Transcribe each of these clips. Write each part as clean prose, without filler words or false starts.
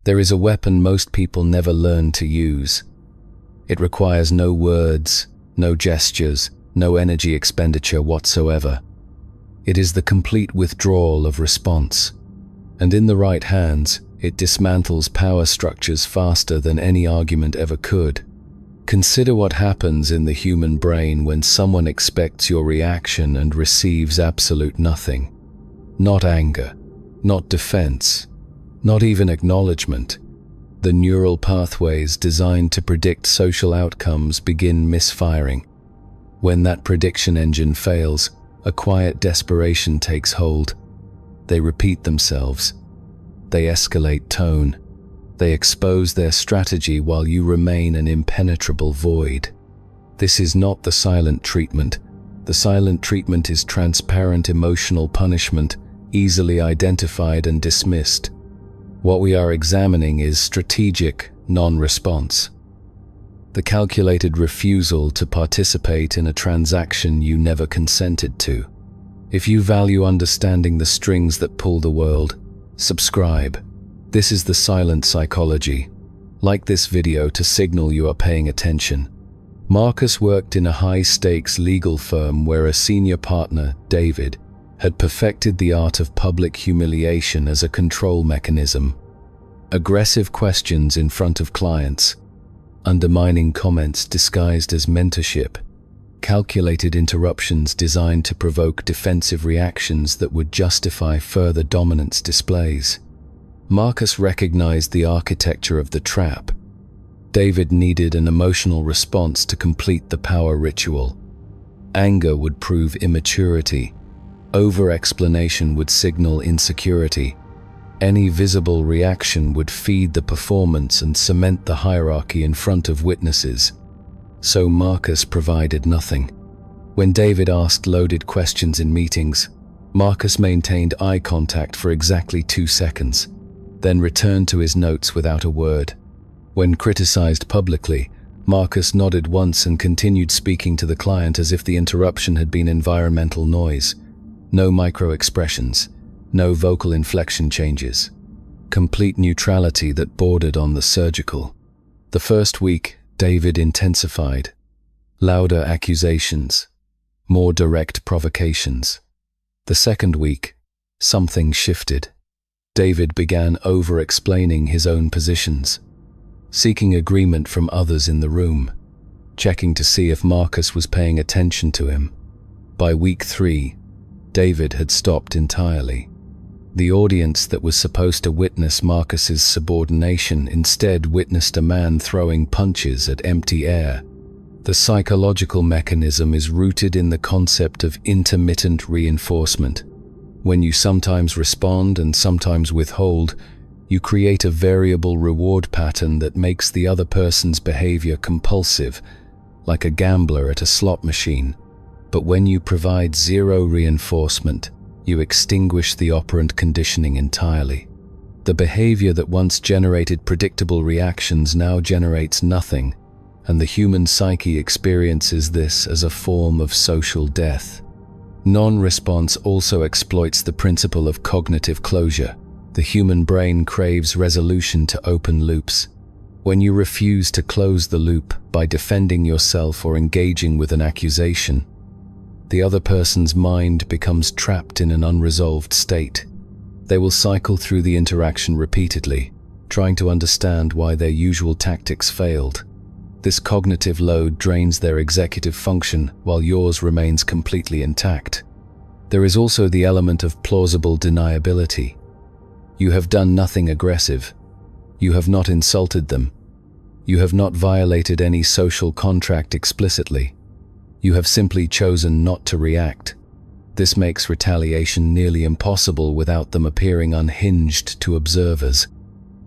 There is a weapon most people never learn to use. It requires no words, no gestures, no energy expenditure whatsoever. It is the complete withdrawal of response. And in the right hands, it dismantles power structures faster than any argument ever could. Consider what happens in the human brain when someone expects your reaction and receives absolute nothing. Not anger, not defense, not even acknowledgement. The neural pathways designed to predict social outcomes begin misfiring. When that prediction engine fails, a quiet desperation takes hold. They repeat themselves. They escalate tone. They expose their strategy while you remain an impenetrable void. This is not the silent treatment. The silent treatment is transparent emotional punishment, easily identified and dismissed. What we are examining is strategic non-response. The calculated refusal to participate in a transaction you never consented to. If you value understanding the strings that pull the world, subscribe. This is the silent psychology. Like this video to signal you are paying attention. Marcus worked in a high-stakes legal firm where a senior partner, David, had perfected the art of public humiliation as a control mechanism. Aggressive questions in front of clients, undermining comments disguised as mentorship, calculated interruptions designed to provoke defensive reactions that would justify further dominance displays. Marcus recognized the architecture of the trap. David needed an emotional response to complete the power ritual. Anger would prove immaturity. Over-explanation would signal insecurity. Any visible reaction would feed the performance and cement the hierarchy in front of witnesses. So Marcus provided nothing. When David asked loaded questions in meetings, Marcus maintained eye contact for exactly 2 seconds, then returned to his notes without a word. When criticized publicly, Marcus nodded once and continued speaking to the client as if the interruption had been environmental noise. No micro-expressions, no vocal inflection changes. Complete neutrality that bordered on the surgical. The first week, David intensified. Louder accusations, more direct provocations. The second week, something shifted. David began over-explaining his own positions, seeking agreement from others in the room, checking to see if Marcus was paying attention to him. By week 3, David had stopped entirely. The audience that was supposed to witness Marcus's subordination instead witnessed a man throwing punches at empty air. The psychological mechanism is rooted in the concept of intermittent reinforcement. When you sometimes respond and sometimes withhold, you create a variable reward pattern that makes the other person's behavior compulsive, like a gambler at a slot machine. But when you provide zero reinforcement, you extinguish the operant conditioning entirely. The behavior that once generated predictable reactions now generates nothing, and the human psyche experiences this as a form of social death. Non-response also exploits the principle of cognitive closure. The human brain craves resolution to open loops. When you refuse to close the loop by defending yourself or engaging with an accusation, the other person's mind becomes trapped in an unresolved state. They will cycle through the interaction repeatedly, trying to understand why their usual tactics failed. This cognitive load drains their executive function while yours remains completely intact. There is also the element of plausible deniability. You have done nothing aggressive. You have not insulted them. You have not violated any social contract explicitly. You have simply chosen not to react. This makes retaliation nearly impossible without them appearing unhinged to observers.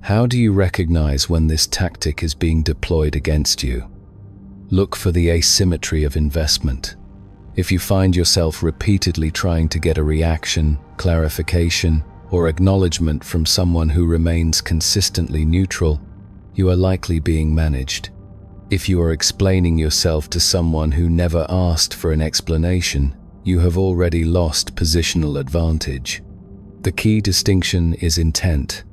How do you recognize when this tactic is being deployed against you? Look for the asymmetry of investment. If you find yourself repeatedly trying to get a reaction, clarification, or acknowledgement from someone who remains consistently neutral, you are likely being managed. If you are explaining yourself to someone who never asked for an explanation, you have already lost positional advantage. The key distinction is intent.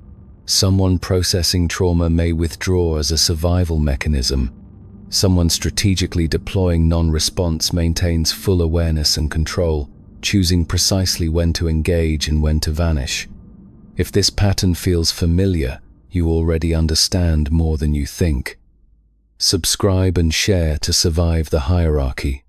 Someone processing trauma may withdraw as a survival mechanism. Someone strategically deploying non-response maintains full awareness and control, choosing precisely when to engage and when to vanish. If this pattern feels familiar, you already understand more than you think. Subscribe and share to survive the hierarchy.